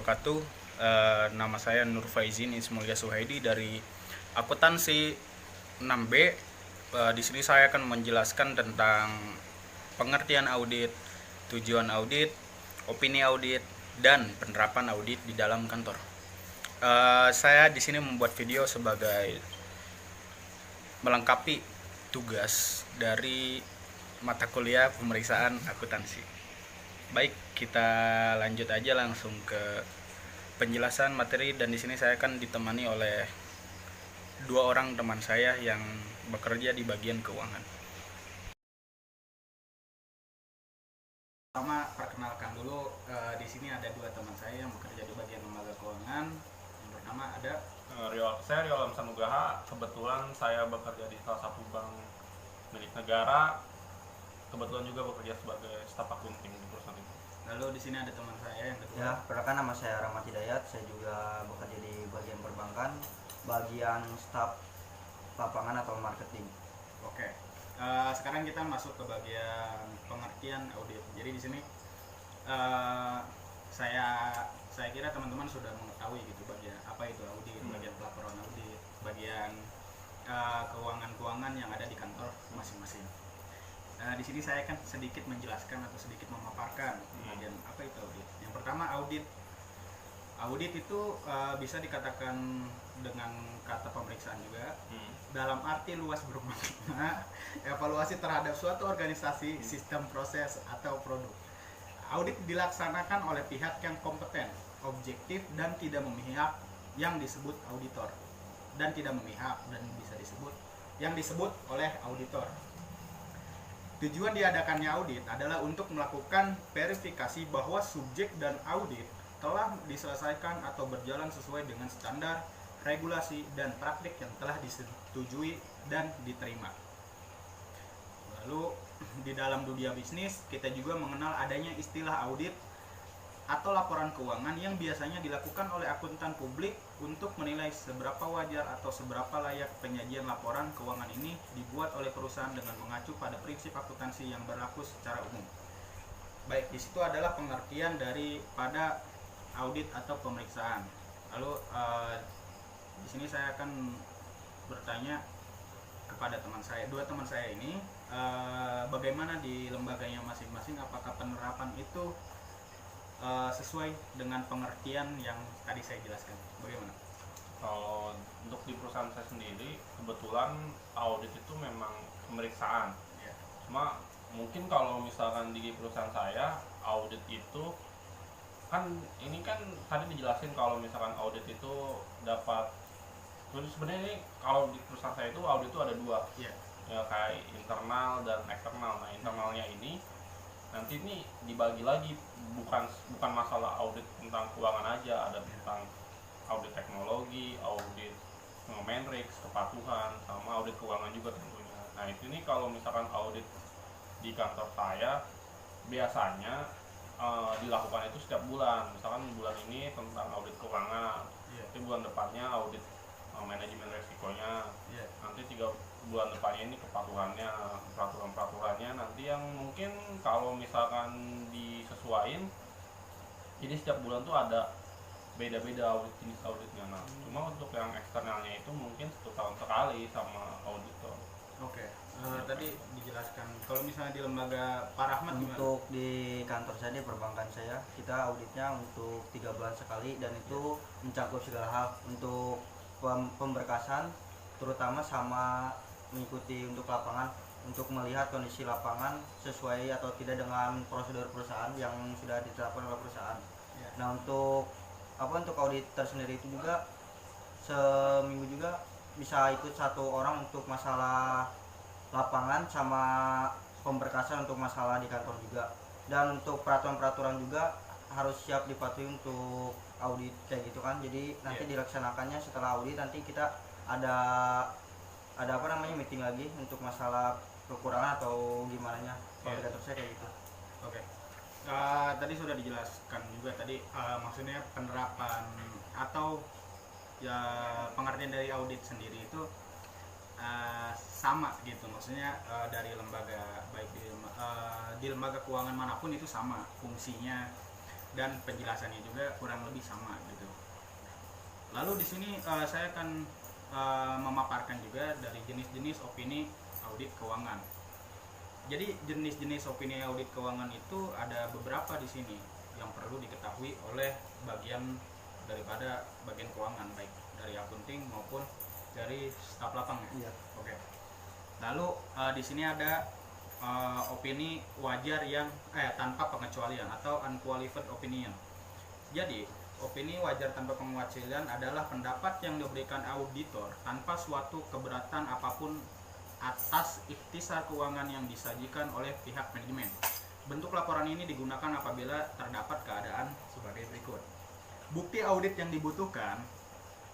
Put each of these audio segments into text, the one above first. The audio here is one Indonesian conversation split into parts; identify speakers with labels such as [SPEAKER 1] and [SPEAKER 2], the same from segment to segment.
[SPEAKER 1] wabarakatuh. Nama saya Nur Faizin Ismulia Suhaidi dari akuntansi 6B. Di sini saya akan menjelaskan tentang pengertian audit, tujuan audit, opini audit, dan penerapan audit di dalam kantor. Saya di sini membuat video sebagai melengkapi tugas dari mata kuliah pemeriksaan akuntansi. Baik, kita lanjut aja langsung ke penjelasan materi, dan di sini saya akan ditemani oleh dua orang teman saya yang bekerja di bagian keuangan. Pertama, perkenalkan dulu, di sini ada dua teman saya yang bekerja di bagian lembaga keuangan. Yang pertama ada
[SPEAKER 2] Saya Rio Lamsa Nugraha. Kebetulan saya bekerja di salah satu bank milik negara. Kebetulan juga bekerja sebagai staf akunting di perusahaan itu.
[SPEAKER 1] Lalu di sini ada teman saya yang kedua.
[SPEAKER 3] Ya, perkenalkan nama saya Rahmat Hidayat. Saya juga bekerja di bagian perbankan, bagian staf lapangan atau marketing.
[SPEAKER 1] Oke. Sekarang kita masuk ke bagian pengertian audit. Jadi di sini saya kira teman-teman sudah mengetahui gitu bagian apa itu audit, bagian pelaporan audit, bagian keuangan-keuangan yang ada di kantor masing-masing. Di sini saya akan sedikit menjelaskan atau sedikit memaparkan bagian apa itu audit. Yang pertama, audit itu bisa dikatakan dengan kata pemeriksaan juga, dalam arti luas bermakna evaluasi terhadap suatu organisasi, sistem, proses, atau produk. Audit dilaksanakan oleh pihak yang kompeten, objektif, dan tidak memihak, yang disebut auditor, dan tidak memihak dan bisa disebut yang disebut oleh auditor. Tujuan diadakannya audit adalah untuk melakukan verifikasi bahwa subjek dan audit telah diselesaikan atau berjalan sesuai dengan standar, regulasi, dan praktik yang telah disetujui dan diterima. Lalu di dalam dunia bisnis kita juga mengenal adanya istilah audit atau laporan keuangan yang biasanya dilakukan oleh akuntan publik untuk menilai seberapa wajar atau seberapa layak penyajian laporan keuangan ini dibuat oleh perusahaan dengan mengacu pada prinsip akuntansi yang berlaku secara umum. Baik, di situ adalah pengertian daripada audit atau pemeriksaan. Lalu di sini saya akan bertanya kepada dua teman saya ini, bagaimana di lembaganya masing-masing, apakah penerapan itu sesuai dengan pengertian yang tadi saya jelaskan? Bagaimana?
[SPEAKER 2] Kalau untuk di perusahaan saya sendiri, kebetulan audit itu memang pemeriksaan.
[SPEAKER 1] Ya.
[SPEAKER 2] Cuma mungkin kalau misalkan di perusahaan saya, audit itu kan ini kan tadi dijelasin kalau misalkan audit itu dapat, sebenarnya ini kalau di perusahaan saya itu audit itu ada dua.
[SPEAKER 1] Ya.
[SPEAKER 2] Ya, kayak internal dan eksternal. Nah, internalnya ini nanti ini dibagi lagi, bukan masalah audit tentang keuangan aja, ada tentang audit teknologi, audit matrix, kepatuhan, sama audit keuangan juga tentunya. Nah, itu nih kalau misalkan audit di kantor saya biasanya dilakukan itu setiap bulan. Misalkan bulan ini tentang audit keuangan, nanti bulan depannya audit manajemen resikonya, nanti 3 bulan depannya ini kepatuhannya, peraturannya nanti yang mungkin kalau misalkan disesuaikan, jadi setiap bulan tuh ada beda-beda jenis auditnya. Nah, cuma untuk yang eksternalnya itu mungkin 1 tahun sekali sama auditor.
[SPEAKER 1] Oke. Tadi dijelaskan kalau misalnya di lembaga Pak Rahmat gimana?
[SPEAKER 3] Untuk di kantor saya, di perbankan saya, kita auditnya untuk 3 bulan sekali, dan itu mencakup segala hal untuk pemberkasan, terutama sama mengikuti untuk lapangan, untuk melihat kondisi lapangan sesuai atau tidak dengan prosedur perusahaan yang sudah ditetapkan oleh perusahaan.
[SPEAKER 1] Ya.
[SPEAKER 3] Nah, untuk auditor sendiri itu juga seminggu juga bisa ikut 1 orang untuk masalah lapangan sama pemberkasan untuk masalah di kantor juga. Dan untuk peraturan-peraturan juga harus siap dipatuhi untuk audit kayak gitu kan. Jadi nanti dilaksanakannya setelah audit, nanti kita ada meeting lagi untuk masalah kekurangan atau gimana nya di kantor saya kayak gitu.
[SPEAKER 1] Oke. Tadi sudah dijelaskan juga tadi, maksudnya penerapan atau ya pengertian dari audit sendiri itu sama gitu, maksudnya dari lembaga, baik di lembaga keuangan manapun itu sama fungsinya, dan penjelasannya juga kurang lebih sama gitu. Lalu di sini saya akan memaparkan juga dari jenis-jenis opini audit keuangan. Jadi jenis-jenis opini audit keuangan itu ada beberapa di sini yang perlu diketahui oleh daripada bagian keuangan, baik dari akunting maupun dari staf lapang ya.
[SPEAKER 3] Iya.
[SPEAKER 1] Oke. Lalu di sini ada opini wajar yang tanpa pengecualian atau unqualified opinion. Jadi opini wajar tanpa pengecualian adalah pendapat yang diberikan auditor tanpa suatu keberatan apapun atas ikhtisar keuangan yang disajikan oleh pihak manajemen. Bentuk laporan ini digunakan apabila terdapat keadaan sebagai berikut. Bukti audit yang dibutuhkan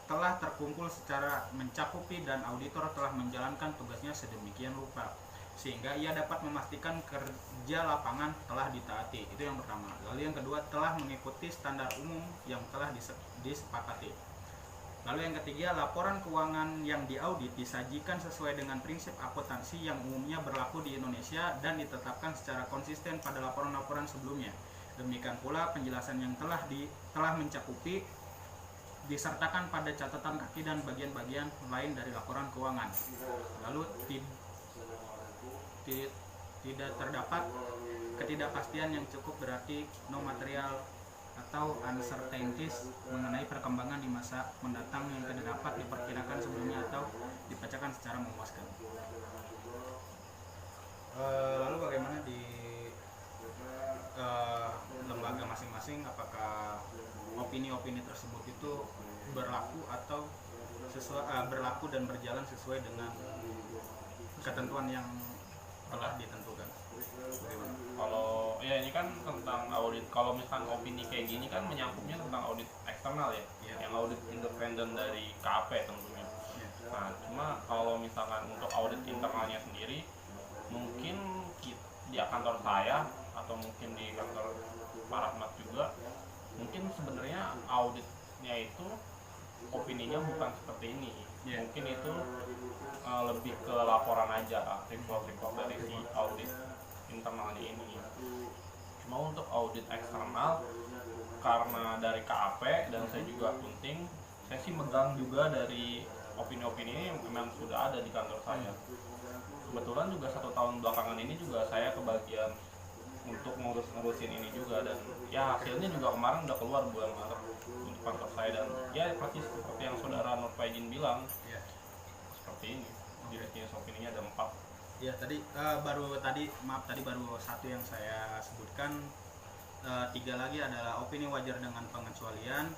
[SPEAKER 1] telah terkumpul secara mencakupi dan auditor telah menjalankan tugasnya sedemikian rupa sehingga ia dapat memastikan kerja lapangan telah ditaati. Itu yang pertama. Lalu yang kedua, telah mengikuti standar umum yang telah disepakati. Lalu yang ketiga, laporan keuangan yang diaudit disajikan sesuai dengan prinsip akuntansi yang umumnya berlaku di Indonesia dan ditetapkan secara konsisten pada laporan-laporan sebelumnya. Demikian pula penjelasan yang telah mencakupi disertakan pada catatan kaki dan bagian-bagian lain dari laporan keuangan. Lalu tidak terdapat ketidakpastian yang cukup berarti no material atau uncertainties mengenai perkembangan di masa mendatang yang tidak dapat diperkirakan sebelumnya atau dibacakan secara memuaskan. Lalu bagaimana di lembaga masing-masing, apakah opini-opini tersebut itu berlaku atau berlaku dan berjalan sesuai dengan ketentuan yang telah ditentukan? Bagaimana?
[SPEAKER 2] Kalau ya ini kan tentang audit, kalau misalkan opini kayak gini kan menyangkutnya tentang audit eksternal ya, yang audit independen dari KAP tentunya. Nah cuma kalau misalkan untuk audit internalnya sendiri, mungkin di kantor saya atau mungkin di kantor Pak Rahmat juga, mungkin sebenarnya auditnya itu opininya bukan seperti ini. Mungkin itu lebih ke laporan aja, report dari si audit internalnya ini. Cuma untuk audit eksternal, karena dari KAP dan saya juga akunting, saya sih megang juga dari opini-opini ini yang memang sudah ada di kantor saya. Kebetulan juga 1 tahun belakangan ini juga saya kebagian untuk ngurusin ini juga, dan ya hasilnya juga kemarin udah keluar bulan Maret untuk kantor saya, dan ya pasti seperti yang saudara Nur Faizin bilang, seperti ini. Jenis opininya ada 4.
[SPEAKER 1] Ya tadi baru satu yang saya sebutkan. 3 lagi adalah opini wajar dengan pengecualian.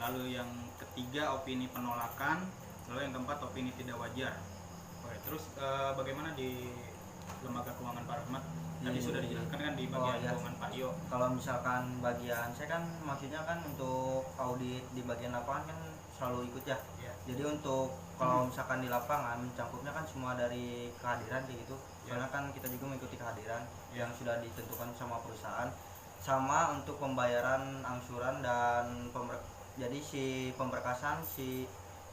[SPEAKER 1] Lalu yang ketiga opini penolakan. Lalu yang keempat opini tidak wajar. Oke, terus bagaimana di lembaga keuangan Pak Rahmat? Tadi sudah dijelaskan kan di bagian keuangan Pak Iyo.
[SPEAKER 3] Kalau misalkan bagian saya kan maksudnya kan untuk audit di bagian lapangan kan selalu ikut ya. Jadi untuk kalau misalkan di lapangan mencangkupnya kan semua dari kehadiran kayak gitu. Soalnya kan kita juga mengikuti kehadiran yang sudah ditentukan sama perusahaan. Sama untuk pembayaran angsuran dan jadi si pemberkasan si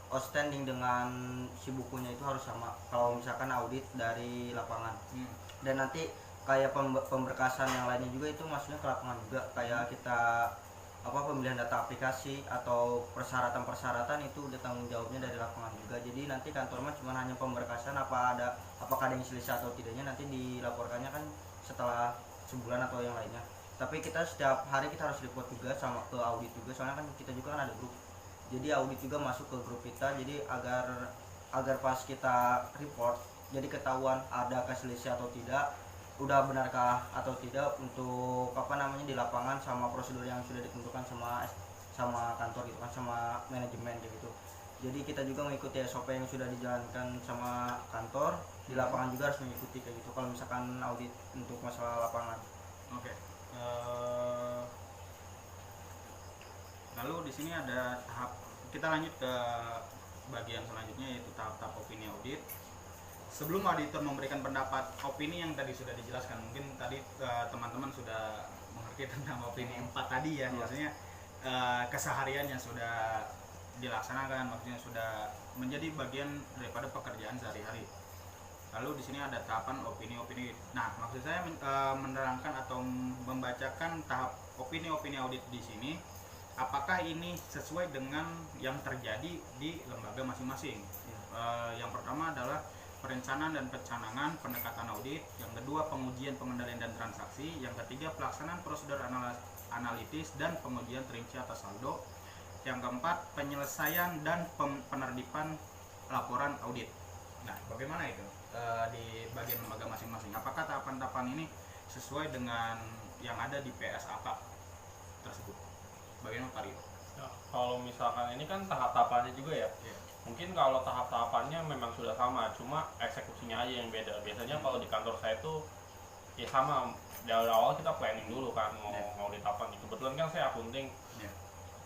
[SPEAKER 3] outstanding dengan si bukunya itu harus sama kalau misalkan audit dari lapangan. Dan nanti kayak pemberkasan yang lainnya juga itu maksudnya ke lapangan juga, kayak kita pemilihan data aplikasi atau persyaratan itu udah tanggung jawabnya dari lapangan juga. Jadi nanti kantor mah cuma hanya pemberkasan apakah ada yang selisih atau tidaknya nanti dilaporkannya kan setelah sebulan atau yang lainnya. Tapi kita setiap hari kita harus report juga sama ke audit juga, soalnya kan kita juga kan ada grup. Jadi audit juga masuk ke grup kita, jadi agar pas kita report jadi ketahuan ada keselisih atau tidak, udah benarkah atau tidak untuk di lapangan sama prosedur yang sudah ditentukan sama kantor gitu kan, sama manajemen gitu. Jadi kita juga mengikuti SOP yang sudah dijalankan sama kantor, di lapangan juga harus mengikuti kayak gitu kalau misalkan audit untuk masalah lapangan.
[SPEAKER 1] Oke. Lalu di sini ada tahap, kita lanjut ke bagian selanjutnya yaitu tahap-tahap opini audit. Sebelum auditor memberikan pendapat opini yang tadi sudah dijelaskan, mungkin tadi teman-teman sudah mengerti tentang opini 4 tadi ya, maksudnya keseharian yang sudah dilaksanakan, maksudnya sudah menjadi bagian daripada pekerjaan sehari-hari. Lalu di sini ada tahapan opini-opini. Nah, maksud saya menerangkan atau membacakan tahap opini-opini audit di sini, apakah ini sesuai dengan yang terjadi di lembaga masing-masing. Yang pertama adalah perencanaan dan pencanangan pendekatan audit, yang kedua pengujian pengendalian dan transaksi, yang ketiga pelaksanaan prosedur analitis dan pengujian terinci atas saldo, yang keempat penyelesaian dan penerbitan laporan audit. Nah, bagaimana itu di bagian lembaga masing-masing? Apakah tahapan-tahapan ini sesuai dengan yang ada di PSAK tersebut? Bagaimana Pak Rio?
[SPEAKER 2] Ya, kalau misalkan ini kan tahap-tahapannya juga ya.
[SPEAKER 1] Yeah.
[SPEAKER 2] Mungkin kalau tahap-tahapannya memang sudah sama, cuma eksekusinya aja yang beda. Biasanya kalau di kantor saya itu ya sama, dari awal kita planning dulu kan mau ngaudit apa nih. Kebetulan kan saya akunting,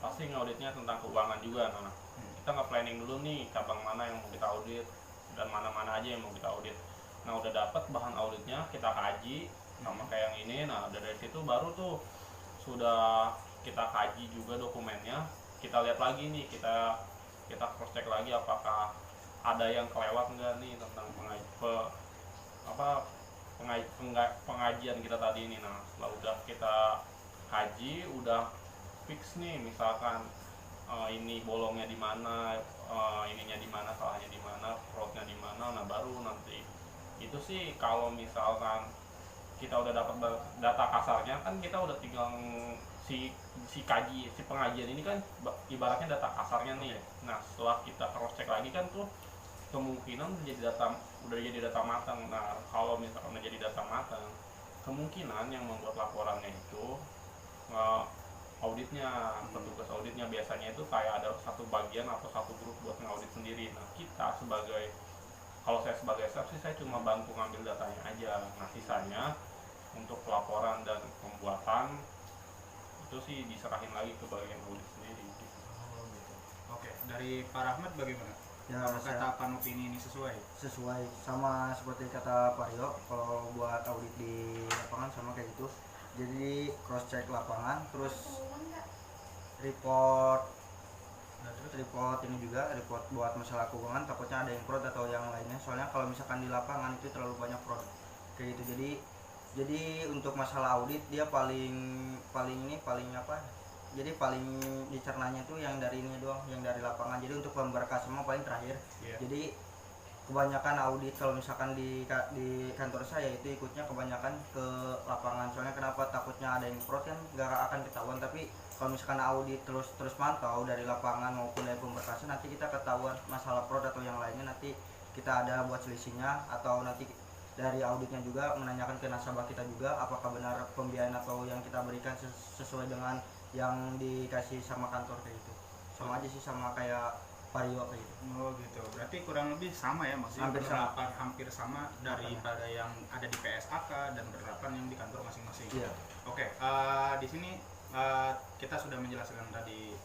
[SPEAKER 2] pasti ngauditnya tentang keuangan juga. Nah, kita nge-planning dulu nih cabang mana yang mau kita audit dan mana-mana aja yang mau kita audit. Nah, udah dapat bahan auditnya, kita kaji sama kayak yang ini. Nah, dari situ baru tuh sudah kita kaji juga dokumennya, kita lihat lagi nih, kita cross check lagi apakah ada yang kelewat enggak nih tentang pengajian kita tadi ini. Nah, setelah udah kita kaji, udah fix nih, misalkan ini bolongnya di mana, ininya di mana, salahnya di mana, fraudnya di mana. Nah, baru nanti itu sih kalau misalkan kita udah dapat data kasarnya, kan kita udah tinggal si pengajian ini kan ibaratnya data kasarnya nih. Nah, setelah kita cross check lagi kan tuh kemungkinan udah jadi data matang. Nah, kalau misalkan udah jadi data matang, kemungkinan yang membuat laporannya itu auditnya, petugas auditnya biasanya itu kayak ada satu bagian atau satu grup buat ngaudit sendiri. Nah, kalau saya sebagai staff sih, saya cuma bantu ngambil datanya aja. Nah, sisanya untuk pelaporan dan pembuatan itu sih diserahin lagi ke bagian audit sendiri.
[SPEAKER 1] Oh gitu. Oke, dari Pak Rahmat bagaimana?
[SPEAKER 3] Ya,
[SPEAKER 1] apakah tahapan opini ini sesuai
[SPEAKER 3] sama seperti kata Pak Rio. Kalau buat audit di lapangan sama kayak gitu, jadi cross check lapangan, terus report ini juga, report buat masalah keuangan, takutnya ada yang fraud atau yang lainnya. Soalnya kalau misalkan di lapangan itu terlalu banyak fraud kayak gitu. Jadi untuk masalah audit dia paling dicernanya tuh yang dari ini doang, yang dari lapangan. Jadi untuk pemberkasan semua paling terakhir. Jadi kebanyakan audit kalau misalkan di kantor saya itu ikutnya kebanyakan ke lapangan. Soalnya kenapa? Takutnya ada yang fraud kan nggak akan ketahuan. Tapi kalau misalkan audit terus mantau dari lapangan maupun dari pemberkasan, nanti kita ketahuan masalah fraud atau yang lainnya, nanti kita ada buat selisihnya, atau nanti dari auditnya juga menanyakan ke nasabah kita juga apakah benar pembiayaan atau yang kita berikan sesuai dengan yang dikasih sama kantor kayak gitu. Sama aja sih, sama kayak Vario kayak gitu.
[SPEAKER 1] Oh gitu, berarti kurang lebih sama ya, maksudnya hampir sama daripada yang ada di PSAK dan penerapan yang di kantor masing-masing. Oke, di sini kita sudah menjelaskan tadi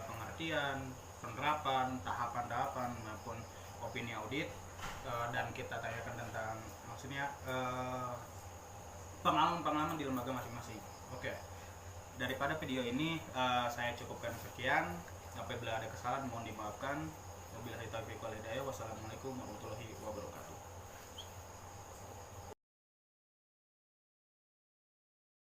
[SPEAKER 1] pengertian, penerapan, tahapan-tahapan maupun opini audit, dan kita tanyakan tentang maksudnya pengalaman di lembaga masing-masing. Oke, daripada video ini saya cukupkan sekian. Apabila ada kesalahan mohon dimaafkan. Wabillahi taufiq wal hidayah. Wassalamualaikum warahmatullahi wabarakatuh.